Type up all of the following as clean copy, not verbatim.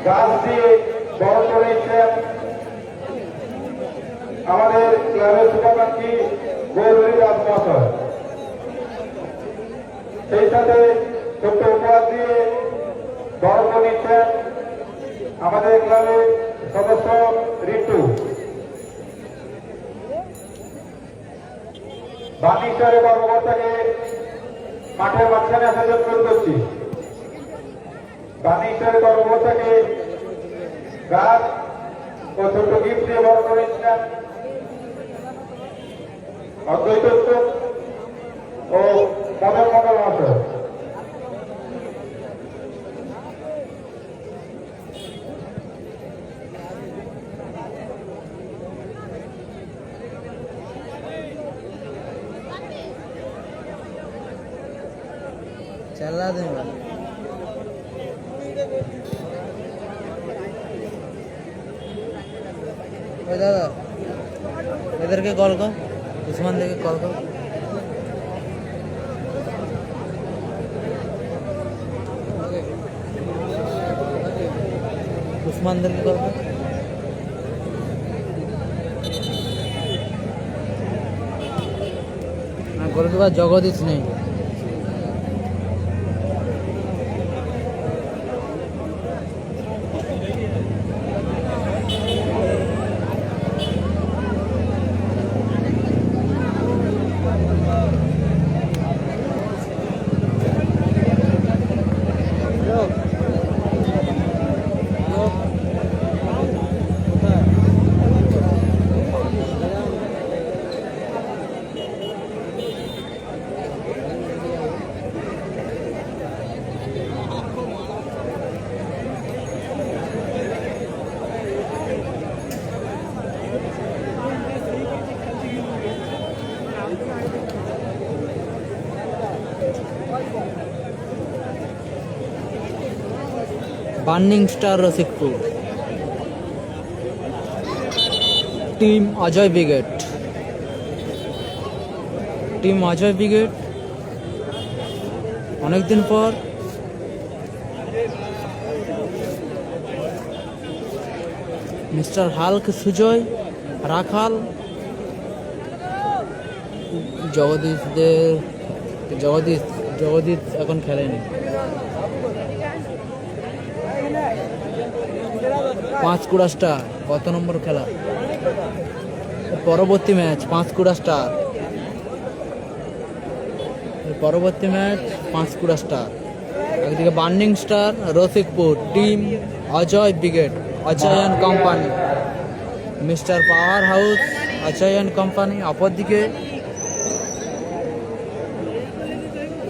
গাছ দিয়ে বড় করেছেন আমাদের ক্লাবের শুভাকাঙ্ক্ষী গৌরী দাস মহাশয়। সেই সাথে ছোট্ট উপহার দিয়ে বড় করেছেন আমাদের ক্লাবের সদস্য রিটু। বাণিজ্যের কর্মকর্তাকে মাঠের মাঝখানে আসার জন্য অনুরোধ করছি। বাণিজ্যের কর্মকর্তাকে গাছ ও ছোট গিফট দিয়ে বড় করেছিলেন অদ্বৈত ও মদন মন্ডল মহাশয়। चला दे दादा इधर के कॉल कर उस्मान दे के कॉल कर उस्मान दे के कॉल कर गोल के बाद जगदीश नहीं burning star Rasikpur team Ajay brigade অনেকদিন পর মিস্টার হাল্ক সুজয় রাখাল জগদীশ এখন খেলেনি। 5 কুড়া স্টার কত নম্বর খেলা পরবর্তী ম্যাচ 5 কুড়া স্টার পরবর্তী ম্যাচ 5 কুড়া স্টার। একদিকে burning star Rasikpur team Ajay brigade Ajay and company mister power house Ajay and company. অপরদিকে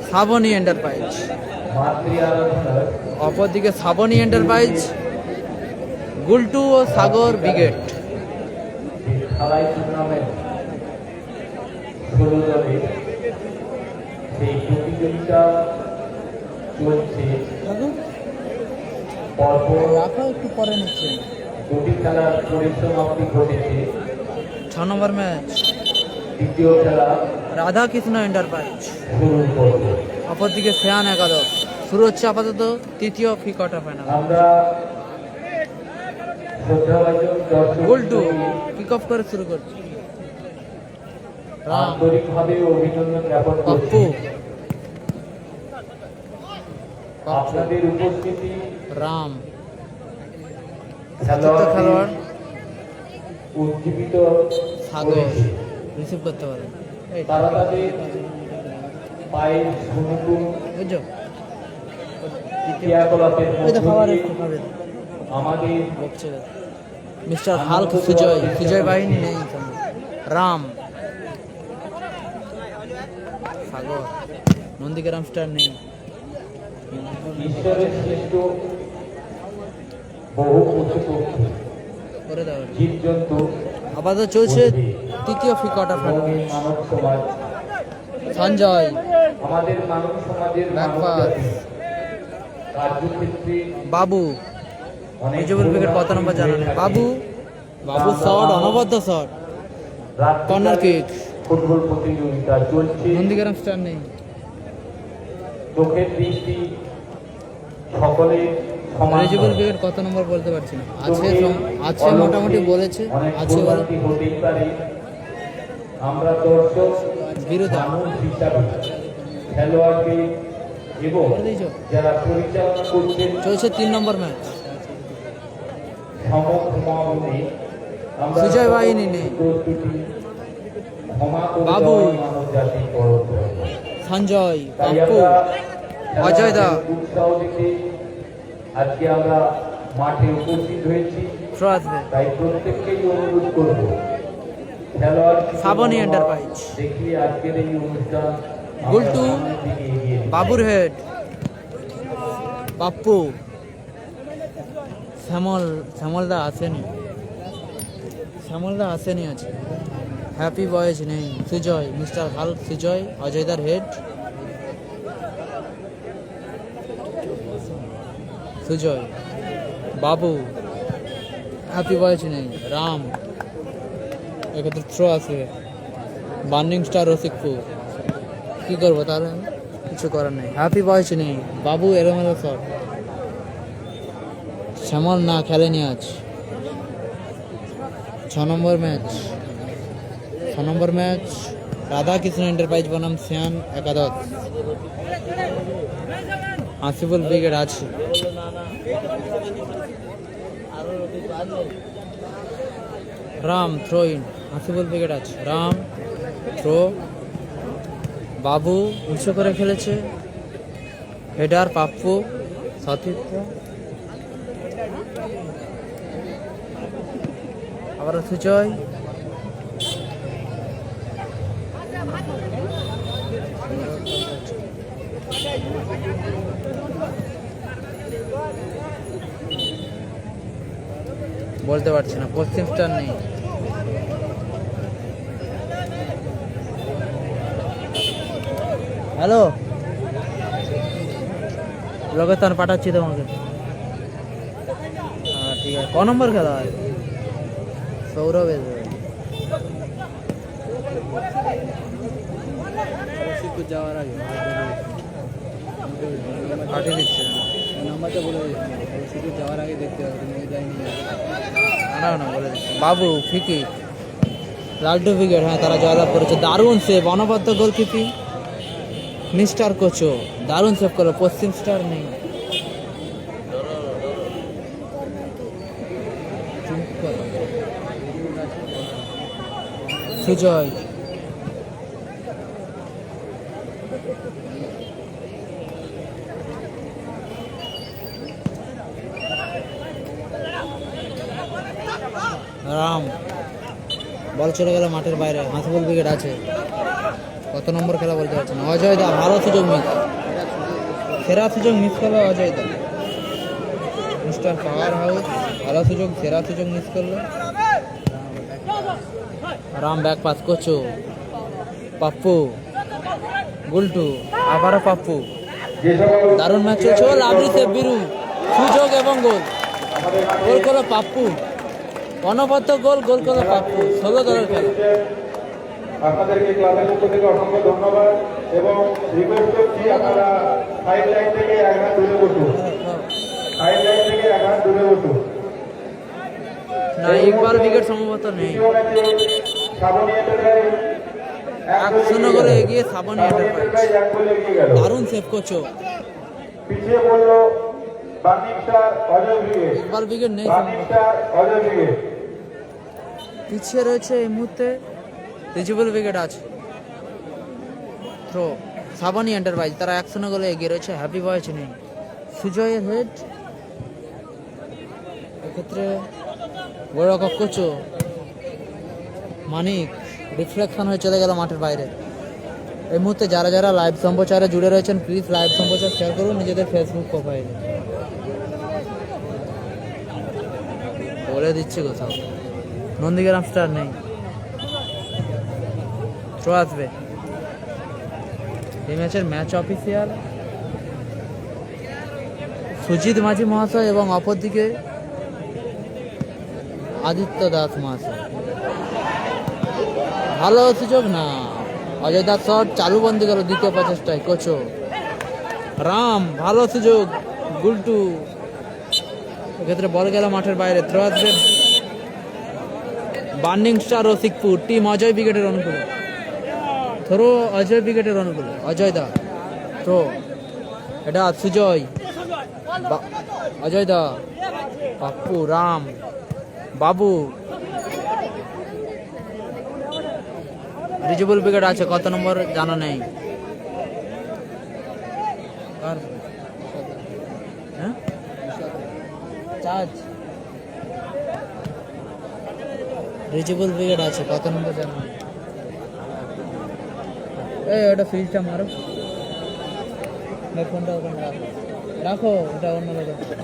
শ্রাবণী এন্টারপ্রাইজ গুলটু ও সাগর ব্রিগেড। খেলায় টুর্নামেন্ট 16 দলের সেই প্রতিযোগিতা চলছে। একটু পরে নিচ্ছে। দুটি খেলার পরিসমাপ্তি ঘটেছে। 6 নম্বর ম্যাচ দ্বিতীয় খেলা রাধা কৃষ্ণ এন্টারপ্রাইজ শুরু করবে। অপরদিকে ফ্যান একাদশ শুরু হচ্ছে আপাতত তৃতীয় প্রি কোয়ার্টার ফাইনাল। আমরা গুলটু কিক অফ করে শুরু করছি। আন্তরিকভাবে অভিনন্দন জ্ঞাপন করছি আপনাদের উপস্থিতি। রাম খেলোয়াড় উজ্জীবিত সাগর রিসিভ করতে পারে। তারা তাদের পায়ের ঝুমুকুম ক্রিয়াকলাপের মধ্যে দিয়ে আমাদের মিস্টার হাল্ক সুজয় বাহিনী নেই। রাম সাগর নন্দীগ্রাম স্টার নেই। ঈশ্বরের সৃষ্ট বহু পশু পক্ষী করে দেওয়া জীবজন্তু আপাতত চলছে তৃতীয় প্রি কোয়ার্টার ফাইনাল। মানব সমাজ সঞ্জয় আমাদের মানব সমাজের কার্যক্ষেত্রে বাবু নিজের ক্রিকেট কত নম্বর জানা নেই। বাবু শট অনবদ্য শট কর্নার কিক ফুটবল প্রতিযোগিতা চলছে। নন্দীগ্রাম স্টার নেই। চোখের দৃষ্টি সকলের এলিজিবল উইকেট কত নম্বর বলতে পারছি না, আছে আছে মোটামুটি বলেছে, অনেক আছে বলে ভুলভ্রান্তি হতেই পারে। আমরা দর্শক বিরোধী মানুষ হিসাবে খেলোয়াড়কে এবং বলে দিয়েছো? যারা পরিচালনা করছেন চলছে 3 নম্বর ম্যাচ। সমক্ষমাবনে আমরা সুজয় বাহিনী নেই। প্রস্তুতি ক্ষমা করে বাবু। দেওয়াই মানব জাতির কর্তব্য। সঞ্জয়, তাই পাপ্পু, আমরা অজয় দা। খেলোয়াড়দের উৎসাহ দিতে আজকে আমরা মাঠে উপস্থিত হয়েছি। থ্রো আসবে তাই প্রত্যেককেই অনুরোধ করব খেলোয়াড় শ্রাবণী এন্টারপ্রাইজ। দেখিয়ে আজকের এই অনুষ্ঠান আমরা গুলটু, সামনের দিকে এগিয়ে নিয়ে বাবুর হেড, পাপ্পু, শ্যামলদা আসেনি, শ্যামলদা আসেনি আছে, হ্যাপি বয়েজ নেই, সুজয়, মিস্টার হাল্ক সুজয়, অজয়দার head, Sujoy, Babu, happy boys নেই, রাম, এক্ষেত্রে থ্রো আছে, বার্নিং স্টার রসিকপুর। কি করবো তাহলে আমি? কিছু করার নেই, হ্যাপি বয়েজ নেই, বাবু এলোমেলো শট, শ্যামল না খেলেনি আজ। 6 নম্বর ম্যাচ, 6 নম্বর ম্যাচ রাধাকৃষ্ণ এন্টারপ্রাইজ বনাম শ্যান একাদশ। আসিফুল উইকেট আছে, Ram throw in, Asiful wicket আছে, রাম থ্রো, বাবু উঁচু করে খেলেছে, হেডার পাপ্পু, সতীর্থ, আবার সুজয়, বলতে পারছি না, পশ্চিম স্টার নেই। হ্যালো, লোকেশন পাঠাচ্ছি তোমাকে। হ্যাঁ ঠিক আছে, ক নম্বর খেলা হয়? সৌরভ যাওয়ার আগে পাঠিয়ে দিচ্ছে নাম্বারটা বলে দিচ্ছি, যাওয়ার আগে দেখতে হবে, যাইনি না না বলে দিচ্ছি। বাবু ফিকি, লাল্টু উইকেট, হ্যাঁ তারা জয়লাভ করেছে, দারুণ সেভ, অনবদ্য গোলকিপিং, মিস্টার কোচো দারুণ সেভ করলো, পশ্চিম স্টার নেই। সুজয়, রাম, বল চলে গেল মাঠের বাইরে, হাসিবুল উইকেট আছে। কত নম্বর খেলা বলতে পারছি না। অজয় দা ভালো সুযোগ মিস, সেরা সুযোগ মিস করলো অজয় দা। মিস্টার পাওয়ার হাউস ভালো সুযোগ, সেরা সুযোগ মিস করলো। রাম ব্যাক পাস করছো, পাপ্পু, গুলটু, আবারও পাপ্পু, দারুণ ম্যাচ চলছে, লাভলি সেভ, বিরু, সুযোগ এবং গোল, গোল করলো পাপ্পু, অনবদ্য গোল, গোল করলো পাপ্পু। 16 দলের খেলা। আপনাদেরকে ক্লাবের পক্ষ থেকে অসংখ্য ধন্যবাদ এবং রিকোয়েস্ট করছি আপনারা সাইড লাইন থেকে এক হাত দূরে বসুন, সাইড লাইন থেকে এক হাত দূরে বসুন। না ইকবাল উইকেট সম্ভবত নেই। শ্রাবণী এন্টারপ্রাইজ 1-0 করে এগিয়ে শ্রাবণী এন্টারপ্রাইজ, এক গোলে এগিয়ে গেল। দারুণ সেভ করছো। পিছিয়ে পড়লো burning star Ajay brigade, Iqbal wicket নেই, বার্নিং স্টার অজয় ব্রিগেড। পিছিয়ে রয়েছে এই মুহূর্তে, রিজেবল উইকেট আছে। থ্রো শ্রাবণী এন্টারপ্রাইজ, তারা 1-0 গোলে এগিয়ে রয়েছে, হ্যাপি বয়েজ নেই, সুজয়ের হেড, এক্ষেত্রে বড় কক কোচো, মানিক রিফ্লেকশন হয়ে চলে গেল মাঠের বাইরে। এই মুহূর্তে যারা যারা লাইভ সম্প্রচারে জুড়ে রয়েছেন প্লিজ লাইভ সম্প্রচার শেয়ার করুন নিজেদের ফেসবুক প্রোফাইলে। বলে দিচ্ছি কোথাও নন্দীগ্রাম স্টার নেই, থ্রো আসবে। এই ম্যাচের ম্যাচ অফিসিয়াল সুজিত মাঝি মহাশয় এবং অপরদিকে আদিত্য দাস মহাশয়। ভালো সুযোগ না, অজয় দাস শট চালু বন্দি গেল দ্বিতীয় প্রচেষ্টায়, কোচো, রাম ভালো সুযোগ, গুলটু, এক্ষেত্রে বল গেল মাঠের বাইরে। থ্রো আসবে burning star Rasikpur team Ajay ব্রিগেডের অনুকূলে। থ্রো অজয় ব্রিগেডের অনুকূলে, অজয় দা থ্রো, এটা সুজয়, অজয় দা, পাপ্পু, রাম, বাবু। রিজেবল ব্রিগেড আছে, কত নম্বর জানা নেই। হ্যাঁ চার্জ রিজেবল ব্রিগেড আছে, কত নম্বর জানা নেই। এই ওটা ফ্রিজটা মারো, ফোনটা ওখানে রাখো, রাখো ওটা অন্য লোকের।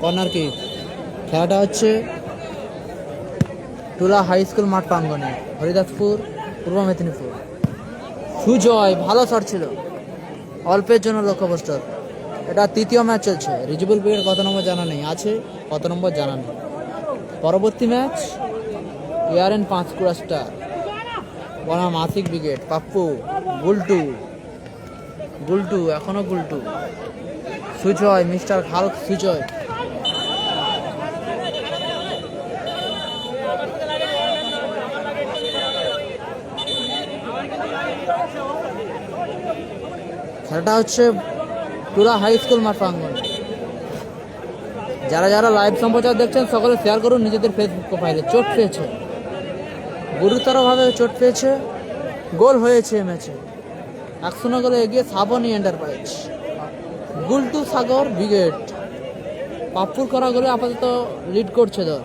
Corner kick. খেলাটা হচ্ছে টুলা হাই স্কুল মাঠ প্রাঙ্গনে, হরিদাসপুর, পূর্ব মেদিনীপুর। সুজয় ভালো শট ছিল, অল্পের জন্য লক্ষ্যভ্রষ্ট। এটা তৃতীয় ম্যাচ চলছে। রিজেবল ব্রিগেড কত নম্বর জানা নেই, আছে কত নম্বর জানা নেই। পরবর্তী ম্যাচ ইয়ারএন পাঁচকুড়া স্টার বনাম আশিক ব্রিগেড। পাপ্পু, গুলটু, গুলটু এখনো গুলটু, সুজয়, মিস্টার হাল্ক সুজয়। খেলাটা হচ্ছে টুলা হাই স্কুল মাঠ প্রাঙ্গণ। যারা যারা লাইভ সম্প্রচার দেখছেন সকলে শেয়ার করুন নিজেদের ফেসবুক প্রোফাইলে। চোট পেয়েছে, গুরুতরভাবে চোট পেয়েছে, গোল হয়েছে ম্যাচে। 1-0 গোলে এগিয়ে শ্রাবণী এন্টারপ্রাইজ। গুলটু সাগর ব্রিগেড পাপ্পুর করা গোলে আপাতত লিড করছে দল।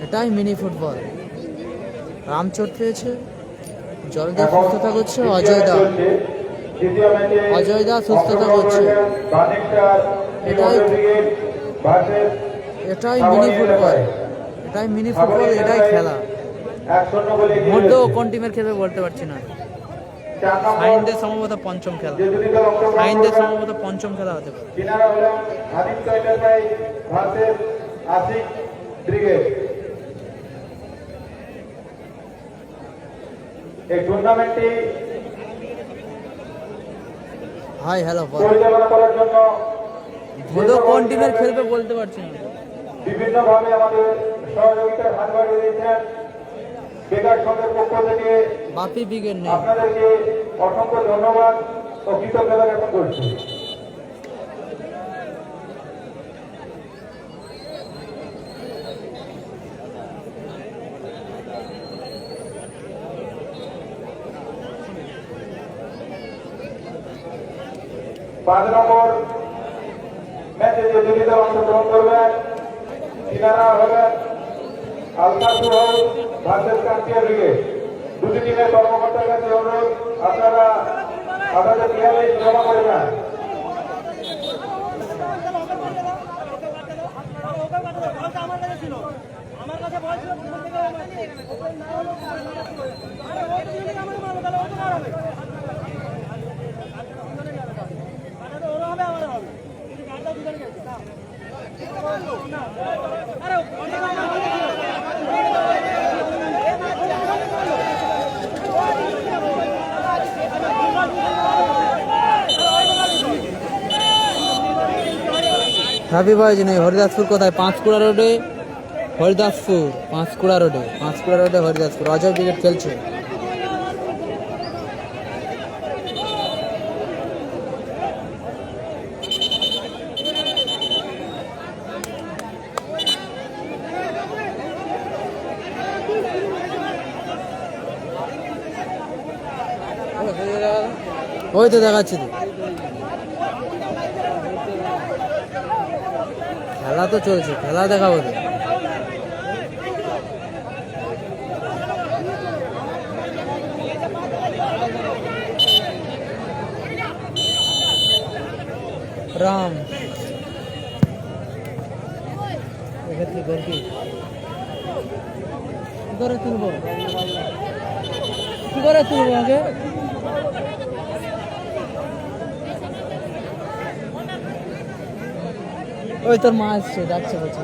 এটাই মিনি ফুটবল। রাম চোট পেয়েছে, জলদেব সুস্থতা করছে, অজয় দা, অজয় দা সুস্থতা করছে। এটাই মিনি ফুটবল, এটাই মিনি ফুটবল, এটাই খেলা। মধ্যেও কোন টিমের খেলবে বলতে পারছি না। সাইনদের সম্ভবত পঞ্চম খেলা, সাইনদের সম্ভবত পঞ্চম খেলা হতে পারে। এই টুর্নামেন্টটি হাই হ্যালো পরিচালনা করার জন্য মধ্যেও কোন টিমের খেলবে বলতে পারছি না। বিভিন্নভাবে আমাদের সহযোগিতার হাত বাড়িয়ে দিয়েছেন বেকার সংঘের পক্ষ থেকে। বাপি ব্রিগেড নেই। আপনাদেরকে অসংখ্য ধন্যবাদ ও কৃতজ্ঞতা জ্ঞাপন করছি। পাঁচ নম্বর ম্যাচে যে দুটি দল অংশগ্রহণ করবেন তিনারা হলেন আলতাফুর হাউস ভার্সেস কান্তিয়া ব্রিগেড। দুটি টিমের কর্মকর্তার কাছে অনুরোধ আপনারা আপনাদের প্লেয়ারে জমা করে যান। রাবি বয়েজ নেই। হরিদাসপুর কোথায়? পাঁচকুড়া রোডে হরিদাসপুর, পাঁচকুড়া রোডে, পাঁচকুড়া রোডে হরিদাসপুর। অজয় ব্রিগেড খেলছে। ওই তো দেখাচ্ছি তো, খেলা তো চলছে, খেলা দেখাবো তো। রাম এক্ষেত্রে গোল কি করে তুলবো, কি করে তুলবো আগে? ওই তোর মা আসছে, ডাকছে বলছে।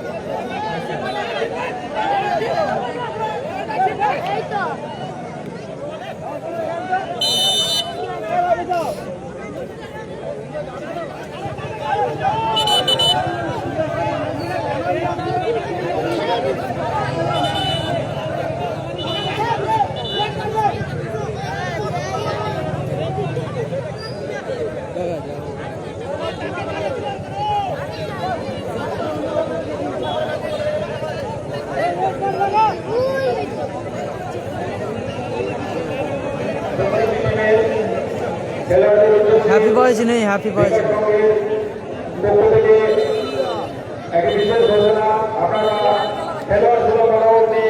খেলোয়াড়দের উদ্দেশ্যে হ্যাপি বয়েজ নেই, হ্যাপি বয়েজ নেই। পক্ষ থেকে এক বিশেষ ঘোষণা, আপনারা খেলোয়াড় শুরু করা অবধি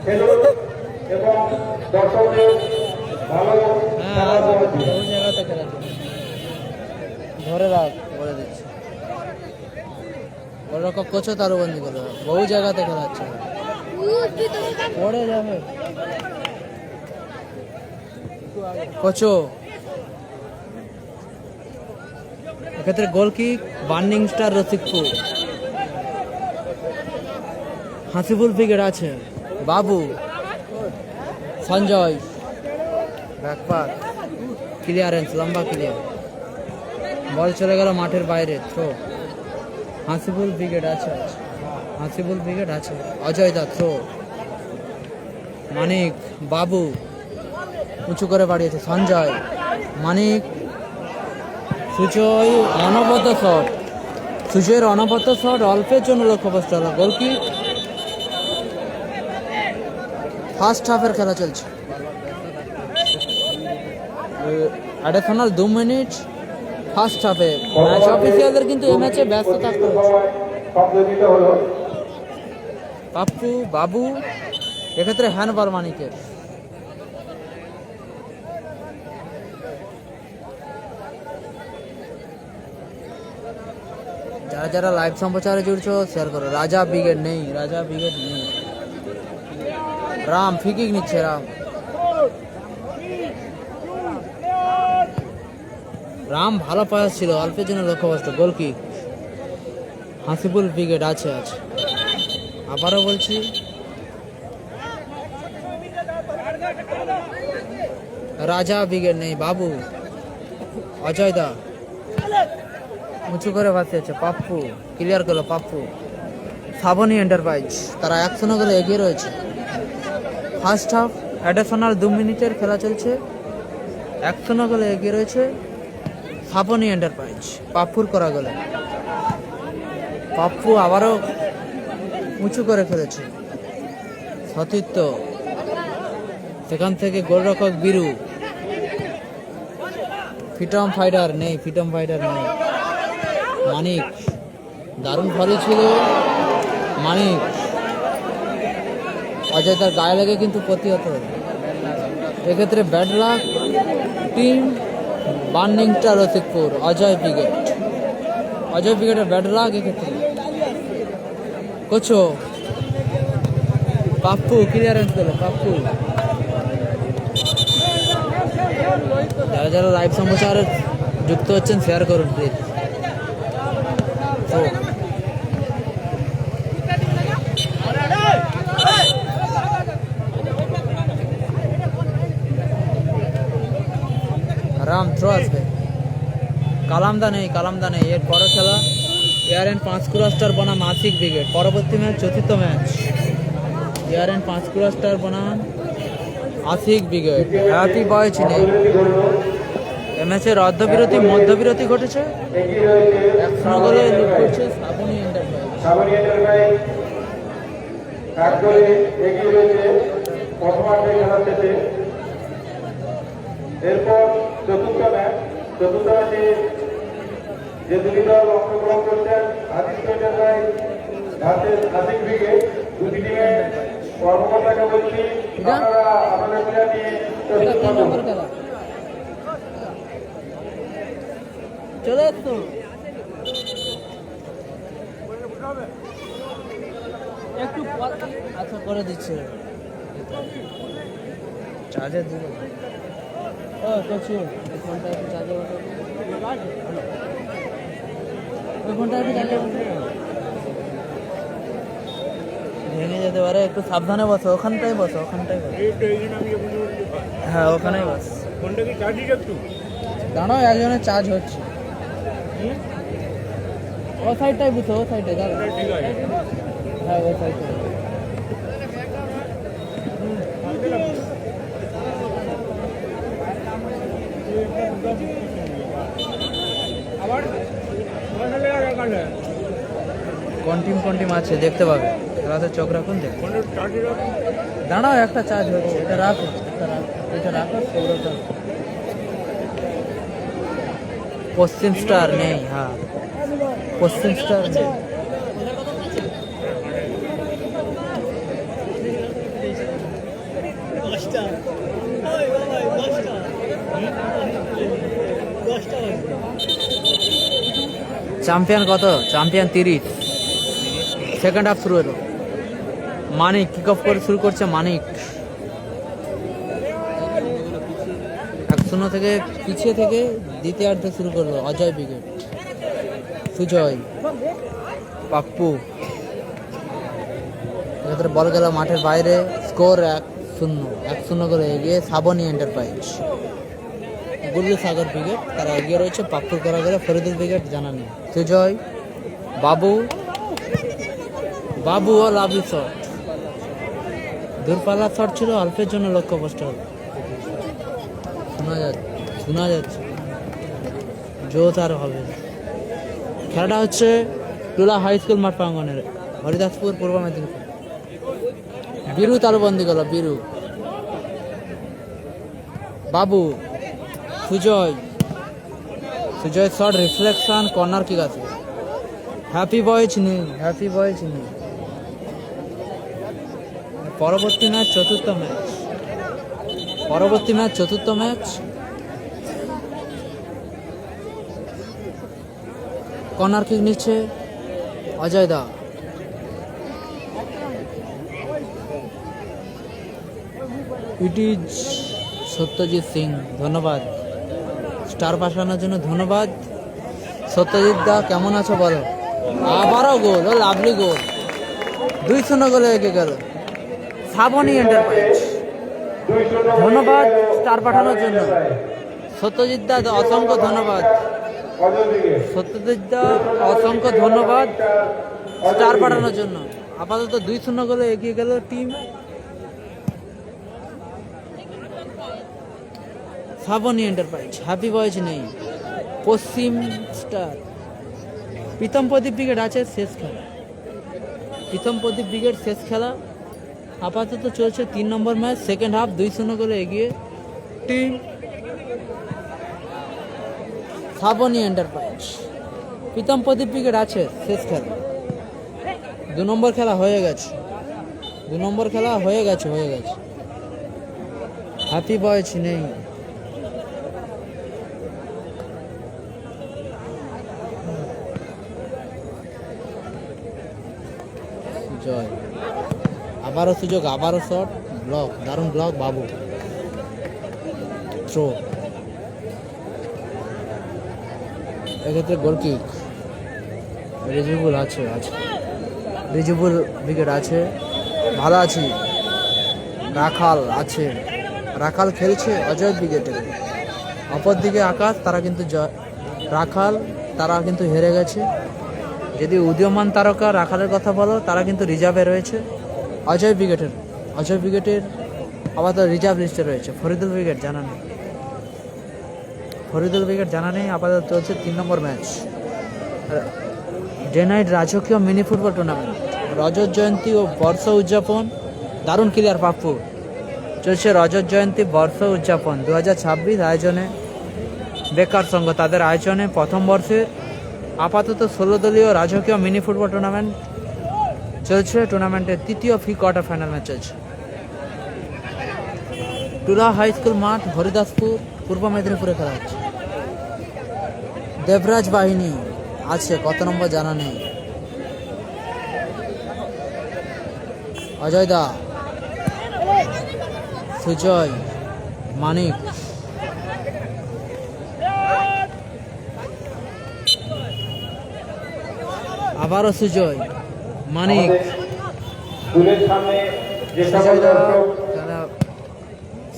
খেলুন এবং দর্শকদের ভালো হ্যাঁ, খেলা দেওয়া উচিত। বহু জায়গাতে খেলা চলছে। ধরে রাখ, বলে দিচ্ছি। ওরকম কোচও তারুবন্দি করে রাখ। বহু জায়গাতে খেলা হচ্ছে, পড়ে যাবে কোচো। এক্ষেত্রে গোল kick burning star Rasikpur. Hasibul brigade আছে, বাবু, সঞ্জয়, ব্যাকপার, ক্লিয়ারেন্স, লম্বা ক্লিয়ার, বল চলে গেল মাঠের বাইরে, থ্রো। হাসিবুল ব্রিগেড আছে, হাসিবুল ব্রিগেড আছে, অজয় দা, থ্রো। মানিক, বাবু উঁচু করে বাড়িয়েছে, সঞ্জয়, মানিক, সুজয়, অনবদ্য শট, সুজয়ের অনবদ্য শট অল্পের জন্য লক্ষ্যভ্রষ্ট হলো। গোল কি? ফার্স্ট হাফের খেলা চলছে, অ্যাডিশনাল 2 মিনিট ফার্স্ট হাফে। ম্যাচ অফিসিয়ালদের কিন্তু এই ম্যাচে ব্যস্ত থাকতে হচ্ছে। শব্দ দিতে হলো। পাপ্পু, বাবু, এক্ষেত্রে হ্যান্ডবল মানিকের। যারা যারা লাইভ সম্প্রচারে জুড়ছো শেয়ার করো। রাজা ব্রিগেড নেই, রাজা ব্রিগেড নেই। রাম ফিকিক নিচ্ছে, রাম, রাম ভালো পাস ছিল, অল্পের জন্য লক্ষ্যভ্রষ্ট। গোল কিক হাসিবুল ব্রিগেড আছে, আছে। আবারও বলছি, রাজা ব্রিগেড নেই, বাবু, অজয় দা উঁচু করে ভাসিয়েছে, পাপ্পু ক্লিয়ার করলো, পাপ্পু। শ্রাবণী এন্টারপ্রাইজ তারা 1-0 গোলে এগিয়ে রয়েছে। ফার্স্ট হাফ অ্যাডিশনাল 2 মিনিটের খেলা চলছে, 1-0 গোলে এগিয়ে রয়েছে শ্রাবণী এন্টারপ্রাইজ। পাপ্পুর করা গোলে, পাপ্পু আবারও উঁচু করে খেলেছে, সতীর্থ, সেখান থেকে গোলরক্ষক বীরু। ফ্রিডম ফাইটার নেই, ফ্রিডম ফাইটার নেই। মানিক, দারুণ ভলি ছিল মানিক, অজয় তার গায়ে লেগে কিন্তু প্রতিহত হলো। এক্ষেত্রে bad luck team burning star Rasikpur, Ajay brigade, Ajay ব্রিগেডের ব্যাড লাক এক্ষেত্রে। কোচো পাপ্পু ক্লিয়ারেন্স দিল, পাপ্পু। যারা যারা লাইভ সম্প্রচারে যুক্ত হচ্ছেন শেয়ার করুন প্লিজ। তো রাম থ্রো আসবে, কালামদা নেই, কালামদা নেই। এর পরে খেলা এয়ারএন পাঁচকুড়া স্টার বনাম আশিক ব্রিগেড। পরবর্তী ম্যাচ, চতুর্থ ম্যাচ, এয়ারএন পাঁচকুড়া স্টার বনাম আশিক ব্রিগেড। হ্যাপি বয় চিনে এ ম্যাচের অর্ধবিরতি মধ্যবিরতি ঘটেছে। এগিয়ে রয়েছে 1-0 গোলে লিড করছে শ্রাবণী এন্টারপ্রাইজ। শ্রাবণী এন্টারপ্রাইজ 1 গোলে এগিয়ে রয়েছে প্রথমার্ধে খেলা শেষে। এরপর চতুর্থ ম্যাচ, চতুর্থ ম্যাচে যে দুটি দল অংশগ্রহণ করছেন, Aditya enterprise versus Ashiq brigade. দুটি টিমের কর্মকর্তাকে বলছি, আপনারা আপনাদের প্লেয়ার নিয়ে এটা প্রস্তুত 3 থাকুন। নম্বর খেলা, চলে এসো। একটু আচ্ছা করে দিচ্ছে, চার্জার দিল। ও কচু, এই ফোনটা একটু চার্জে বসাবো, ওই ফোনটা একটু চার্জে বসাবো, ভেঙে যেতে পারে, একটু সাবধানে বসো। ওখানটাই বসো, ওখানটাই বসো। হ্যাঁ ওখানেই বস। ফোনটা কি চার্জ একটু দাঁড়াও, একজনের চার্জ হচ্ছে। ও সাইডটাই বুঝো, ও সাইডে দাঁড়াও। ঠিক আছে। হ্যাঁ ও সাইডে। কোন টিম আছে দেখতে পাবে, রাতে চোখ রাখুন দেখুন। দাঁড়াও, একটা চার্জ হচ্ছে, এটা রাখো, এটা রাখো, সৌরভ। পশ্চিম স্টার নেই, হ্যাঁ পশ্চিম স্টার নেই। চ্যাম্পিয়ন কত? চ্যাম্পিয়ন 30। সেকেন্ড হাফ শুরু হলো, মানিক কিক অফ করে শুরু করছে। মানিক 1-0 থেকে পিছিয়ে থেকে দ্বিতীয়ার্ধে শুরু করলো অজয় ব্রিগেড। সুজয়, পাপ্পু, এক্ষেত্রে বল গেল মাঠের বাইরে। স্কোর 1-0 করে এগিয়ে শ্রাবণী এন্টারপ্রাইজ। গুল্লু সাগর ব্রিগেড তারা এগিয়ে রয়েছে, পাপ্পুর করা গেলে ফরিদুল ব্রিগেড জানা নেই। সুজয়, বাবু ও লাভলি শট, দূরপাল্লার শট ছিল, অল্পের জন্য লক্ষ্যভ্রষ্ট হল। শোনা যাচ্ছে জোর আর হবে। খেলাটা হচ্ছে টুলা হাই স্কুল মাঠ প্রাঙ্গনের, হরিদাসপুর, পূর্ব মেদিনীপুর। বীরু তালুবন্দি গেল, Biru, Babu, Sujoy shot, reflection, corner kick আছে। হ্যাপি বয়েজ নেই। পরবর্তী ম্যাচ চতুর্থ ম্যাচ। কর্নার কিক নিচ্ছে অজয় দা। ইট ইজ সত্যজিৎ সিং, ধন্যবাদ স্টার পাঠানোর জন্য, ধন্যবাদ সত্যজিৎ দা। কেমন আছো বলো? আবারও গোল, ও লাভলি গোল, 2-0 গোলে এগিয়ে গেল শ্রাবণী এন্টারপ্রাইজ। ধন্যবাদ স্টার পাঠানোর জন্য সত্যজিৎ দা, অসংখ্য ধন্যবাদ সত্যজিৎ দা, অসংখ্য ধন্যবাদ স্টার পাঠানোর জন্য। আপাতত 2-0 গোলে এগিয়ে গেল team Srabani enterprise. Happy boys নেই। পশ্চিম স্টার, প্রীতম প্রদীপ ব্রিগেড আছে শেষ খেলা। আপাতত চলছে 3 নম্বর ম্যাচ, সেকেন্ড হাফ। 2-0 করে এগিয়ে টিম শ্রাবণী এন্টারপ্রাইজ। প্রীতম প্রদীপ ব্রিগেড আছে শেষ খেলা। 2 নম্বর খেলা হয়ে গেছে। হ্যাপি বয়েজ নেই। জয়, আবারও সুযোগ, আবারও শট, ব্লক, দারুণ ব্লক, বাবু থ্রো। এক্ষেত্রে গোলকিক রিজিবুল আছে, রিজিবুল ব্রিগেড আছে, ভালো আছি। রাখাল আছে, রাখাল খেলছে অজয় ব্রিগেডের। অপরদিকে আকাশ, তারা কিন্তু রাখাল তারা কিন্তু হেরে গেছে। যদি উদীয়মান তারকা রাখালের কথা বলো, তারা কিন্তু রিজার্ভে রয়েছে। অজয় ব্রিগেডের আপাতত রিজার্ভ লিস্টে রয়েছে। ফরিদুল ব্রিগেড জানা নেই। আপাতত চলছে 3 নম্বর ম্যাচ, ডে নাইট রাজকীয় মিনি ফুটবল টুর্নামেন্ট। রজত জয়ন্তী ও বর্ষ উদযাপন, দারুণ ক্লিয়ার পাপ্পু। চলছে রজত জয়ন্তী বর্ষ উদযাপন 2026 আয়োজনে বেকার সংঘ, তাদের আয়োজনে প্রথম বর্ষে আপাতত 16 দলীয় রাজকীয় মিনি ফুটবল টুর্নামেন্ট চলছে। টুর্নামেন্টের তৃতীয় কোয়ার্টার ফাইনাল ম্যাচ চলছে। টুলা হাই স্কুল মাঠ, হরিদাসপুর, পূর্ব মেদিনীপুরে খেলা হচ্ছে। দেবরাজ বাহিনী আছে, কত নম্বর জানা নেই। অজয় দা, সুজয়, মানিক, আবারও সুজয়, মানিক,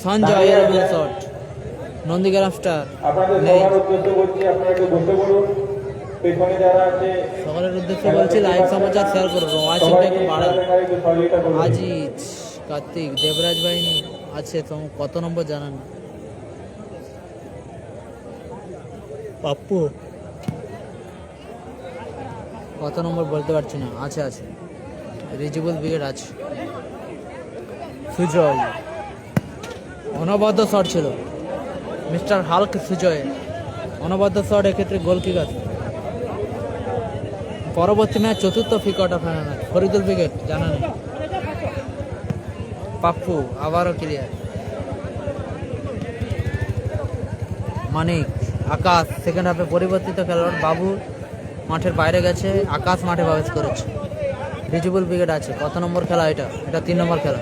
সঞ্জয়, এরবিল শট, নন্দীগ্রাম স্টার নেই। সকলের উদ্দেশ্যে বলছি, লাইভ সমাচার শেয়ার করবো, ওয়াচিংটা একটু বাড়ান। আজিজ, কার্তিক, দেবরাজ বাহিনী আছে, কত নম্বর জানান। পাপ্পু কত নম্বর বলতে পারছি না। আছে রিজিবুল ব্রিগেড আছে। সুজয়, অনবদ্য শট ছিল মিস্টার হাল্ক সুজয়। অনবদ্য শট, এক্ষেত্রে গোল কিক আছে। পরবর্তী ম্যাচ চতুর্থ ফি quarter final match, Faridul brigade জানা নেই, পাপ্পু আবারও ক্লিয়ার, মানিক, আকাশ সেকেন্ড হাফে পরিবর্তিত খেলোয়াড়, বাবু মাঠের বাইরে গেছে, আকাশ মাঠে প্রবেশ করেছে। রিজুবুল ব্রিগেড আছে। কত নম্বর খেলা এটা? এটা 3 নম্বর খেলা।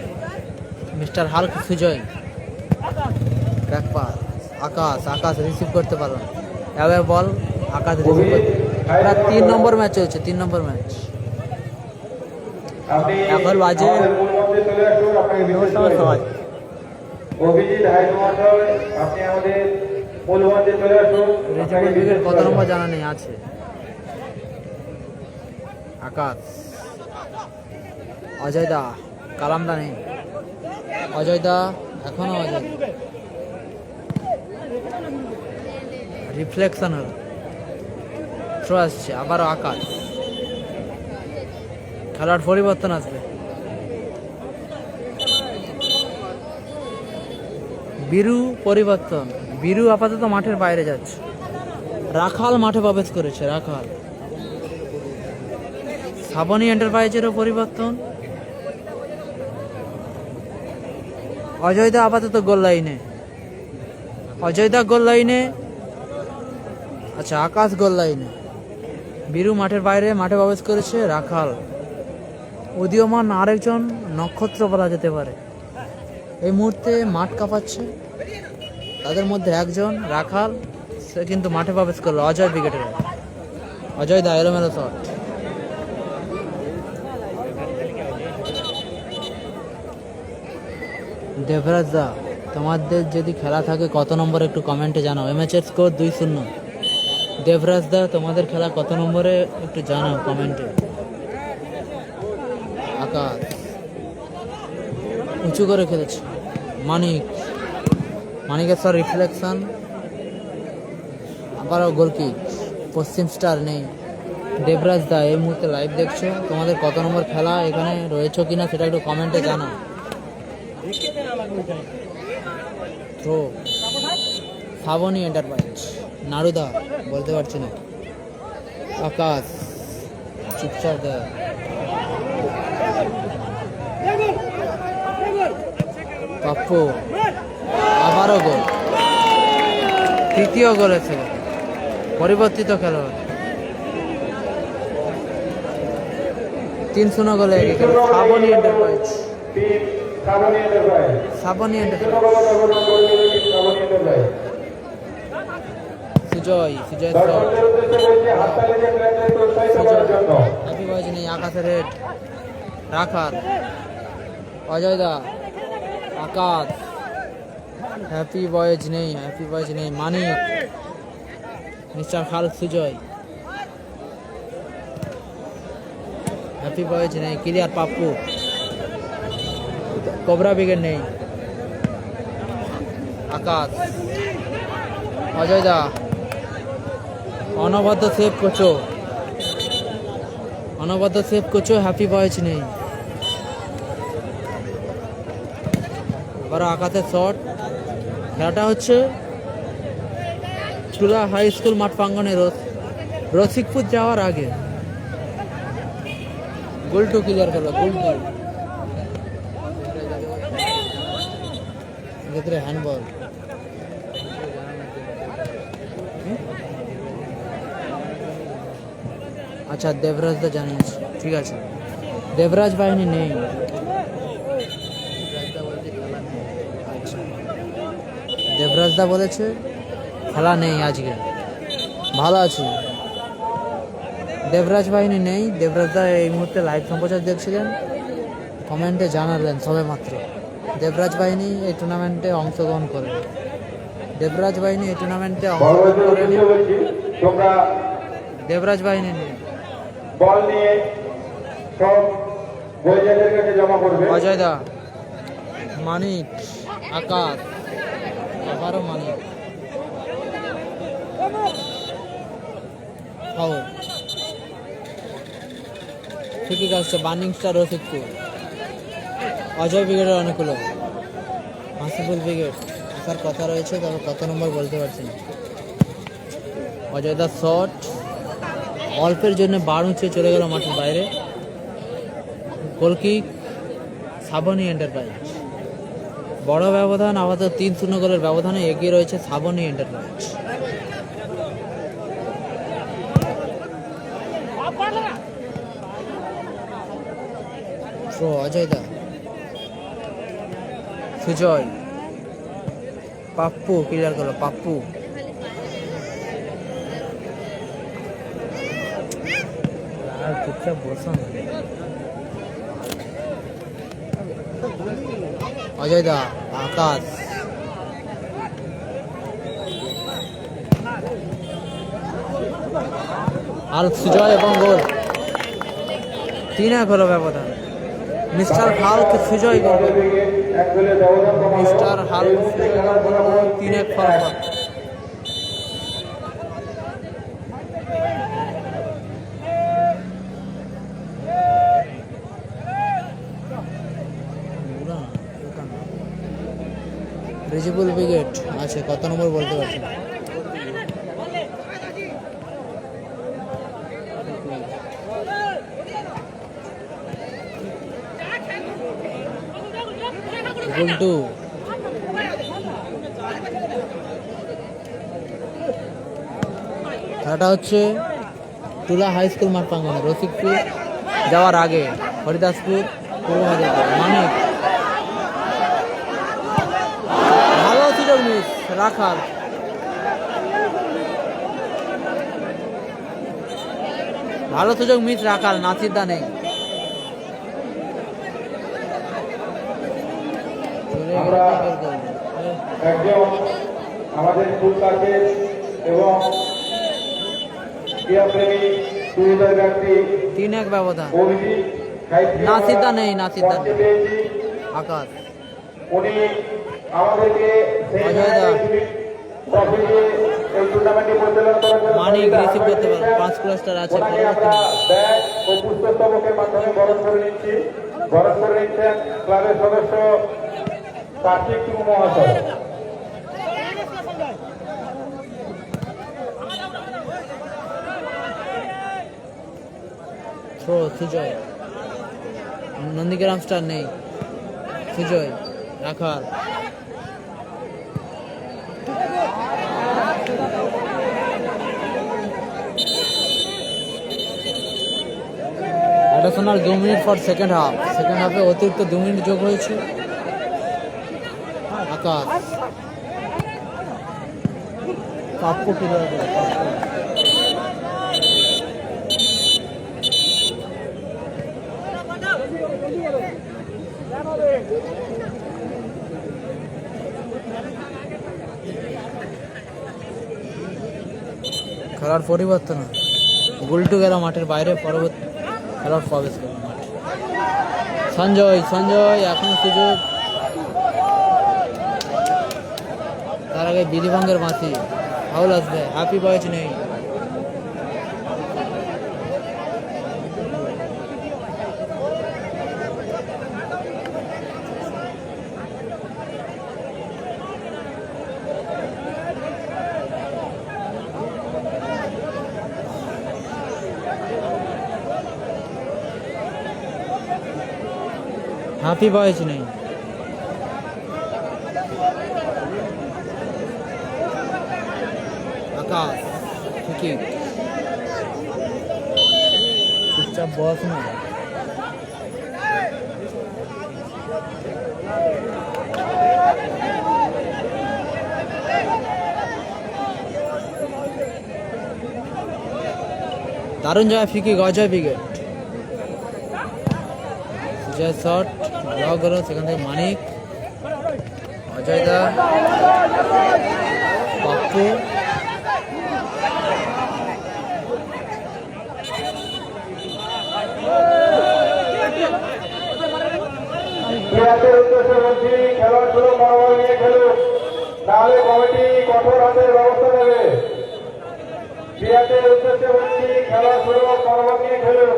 Mister Hulk Sujoy, back pass, Akash receive করতে পারলো, অ্যাওয়ে বল, আকাশ রিসিভ করতে। এটা 3 নম্বর ম্যাচ হয়েছে, 3 নম্বর ম্যাচ। আপনি এখন বাজে আমাদের মূল মঞ্চে চলে আসুন, আপনাকে বিশেষ করে অভিজিৎ হাইট মহাশয়, আপনি আমাদের মূল মঞ্চে চলে আসুন। রিজুবুল ব্রিগেড কত নম্বর জানা নেই, আছে আকাশ, অজয় দা, কালামদা নেই, অজয় দা এখনো অজয়, রিফ্লেকশন হল, থ্রো আসছে, আবারও আকাশ, খেলার পরিবর্তন আসবে। বীরু পরিবর্তন, বীরু আপাতত মাঠের বাইরে যাচ্ছে, রাখাল মাঠে প্রবেশ করেছে, রাখাল। শ্রাবণী এন্টারপ্রাইজেরও পরিবর্তন, অজয়দা আপাতত গোল লাইনে, অজয়দা গোল লাইনে, আচ্ছা আকাশ গোল লাইনে, বীরু মাঠের বাইরে, মাঠে প্রবেশ করেছে রাখাল। উদীয়মান আরেকজন নক্ষত্র বলা যেতে পারে, এই মুহূর্তে মাঠ কাঁপাচ্ছে, তাদের মধ্যে একজন রাখাল, সে কিন্তু মাঠে প্রবেশ করলো, অজয় ব্রিগেডের, অজয় দা এলোমেলো শট, দেবরাজ দা তোমাদের যদি খেলা থাকে কত নম্বরে একটু কমেন্টে জানাও। এমএচের স্কোর 2-0। দেবরাজ দা তোমাদের খেলা কত নম্বরে একটু জানাও কমেন্টে। আকাশ উঁচু করে খেলেছে, মানিকের স্যার রিফ্লেকশন, আবারও গোলকিক, পশ্চিম স্টার নেই। দেবরাজ দা এই মুহূর্তে লাইভ দেখছো, তোমাদের কত নম্বর খেলা এখানে রয়েছে কিনা সেটা একটু কমেন্টে জানাও। থ্রো, শ্রাবণী এন্টারপ্রাইজ, নারুদা বলতে পারছি না, আকাশ চুপচাপ দেয়, পাপ্পু আবারও গোল, তৃতীয় গোল এসে পরিবর্তিত খেলোয়াড়, 3-0 গোলে Shraboni enterprise, Shraboni enterprise, Sujoy happy boys নেই, আকাশের head, Rakhal, Ajoy da, Akash, happy boys নেই, Manik, Mister Hulk Sujoy, happy boys নেই, ক্লিয়ার পাপ্পু, কোবরা ব্রিগেড নেই, আকাশ, অজয় দা, অনবদ্য সেভ কোচো, হ্যাপি বয়েজ নেই, আবার আকাশের শট। খেলাটা হচ্ছে চুলা হাই স্কুল মাঠ প্রাঙ্গনে, রসিকপুর যাওয়ার আগে। গোল টু ক্লিয়ার করলো, ক্ষেত্রে হ্যান্ডবল। আচ্ছা দেবরাজ দা জানিয়েছে, ঠিক আছে, দেবরাজ বাহিনী নেই, আচ্ছা দেবরাজ দা বলেছে খেলা নেই আজকে, ভালো আছি। দেবরাজ বাহিনী নেই, দেবরাজ দা এই মুহূর্তে লাইভ সম্প্রচার দেখছিলেন, কমেন্টে জানালেন সবে মাত্র দেবরাজ বাহিনী এই টুর্নামেন্টে অংশগ্রহণ করে, দেবরাজ বাহিনী নেই, বল নিয়ে সব গোলজারদের কাছে জমা করবে। অজয় দা, মানিক, আকাশ, আবারও মানিক, ফাউল, ঠিকই আসছে, বার্নিং স্টার রসিকপুর, অজয় ব্রিগেডের অনুকূল, হাসিবুল ব্রিগেড আসার কথা রয়েছে, তবে কত নম্বর বলতে পারছি না। অজয় দা শট, অল্পের জন্য বার উঁচে চলে গেল মাঠের বাইরে। Goal kick Sabni enterprise. বড় ব্যবধান, আপাতত 3-0 গোলের ব্যবধানে এগিয়ে রয়েছে সাবনি এন্টারপ্রাইজ। অজয় দা, সুজয়, পাপ্পু ক্লিয়ার করলো। পাপ্পু চুপচাপ বসুন। অজয় দা, আকাশ, আর সুজয় এবং গোল। 3-1 হলো ব্যবধান। মিস্টার হাল্ক সুজয় গোল। মিস্টার হাল্ক সুজয় গোল, 3-1 ফলাফল। রিজিবুল ব্রিগেড আছে, কত নম্বর বলতে পারছি না। গুলটু, খেলাটা হচ্ছে টুলা হাই স্কুল মাঠ প্রাঙ্গণে, রসিকপুর যাওয়ার আগে, হরিদাসপুর পূর্ব মেদিনীপুর। মানিক, ভালো সুযোগ মিস রাখার। ভালো সুযোগ মিস রাখার, নাসির দা নেই। আমরা একজন আমাদের স্কুল কাছে এবং ক্রীড়াপ্রেমী সুবিধার ব্যক্তি 3-1 ব্যবধান। অভিজিৎ নাসির দা নেই, নাসির দা নেই। পেয়েছি। আকাশ, উনি আমাদেরকে অজয় দা, ট্রফি দিয়ে এই টুর্নামেন্টটি পরিচালনা করার জন্য মানিক রিসিভ করতে পারে। 5 পুরস্কার আছে। ওনাকে আমরা ব্যাগ ও পুস্তকস্তবকের মাধ্যমে বরণ করে নিচ্ছি। বরণ করে নিচ্ছেন ক্লাবের সদস্য কার্তিক টুকু মহাশয়। থ্রো সুজয়, নন্দীগ্রাম স্টার নেই। Sujoy, Rakhal, additional 2 minute for second half. Second হাফে অতিরিক্ত 2 মিনিট যোগ হয়েছে। আকাশ, পাপ্পু ক্লিয়ার করে। খেলার পরিবর্তন, গুলটু গেল মাঠের বাইরে, পরবর্তী খেলার প্রবেশ করল মাঠে। সঞ্জয়, সঞ্জয় এখন সুযোগ। তার আগে বিধিভঙ্গের বাঁশি, ফাউল আসবে। হ্যাপি বয়স নেই। হ্যাপি বয়স নেই। আকাশ, ঠিকই চুপচাপ বস না। দারুণ জয় ফিকি, গজয় ব্রিগেড। সুজয় শট ব্লক হলো, সেখান থেকে মানিক, অজয় দা, পাপ্পু, খেলার শুরু মনোবল নিয়ে খেলুন, তাহলে কমিটি কঠোর হাতের ব্যবস্থা নেবে। ক্রীড়াদের উদ্দেশ্যে বলছি, খেলার শুরু মনোবল নিয়ে খেলুন,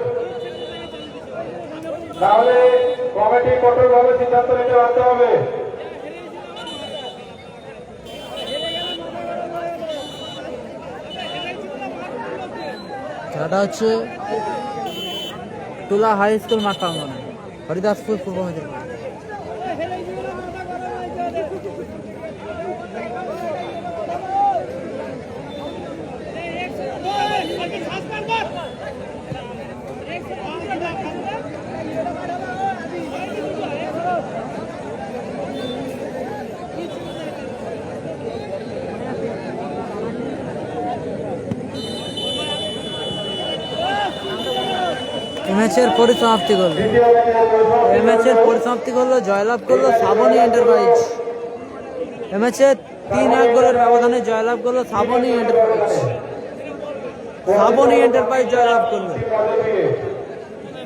তাহলে কমিটি কঠোরভাবে সিদ্ধান্ত নিতে বাধ্য হবে। খেলাটা হচ্ছে টুলা হাই স্কুল মাঠ প্রাঙ্গণে, হরিদাসপুর, পূর্ব মেদিনীপুর। ম্যাচের পরিসমাপ্তি করলো দ্বিতীয় ম্যাচের পরিসমাপ্তি এই ম্যাচের পরিসমাপ্তি করলো, জয়লাভ করলো শ্রাবণী এন্টারপ্রাইজ। এই ম্যাচে 3-1 গোলের ব্যবধানে জয়লাভ করলো শ্রাবণী এন্টারপ্রাইজ। শ্রাবণী এন্টারপ্রাইজ জয়লাভ করলো।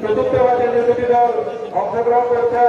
চতুর্থ ম্যাচে যে দুটি দল অংশগ্রহণ করছে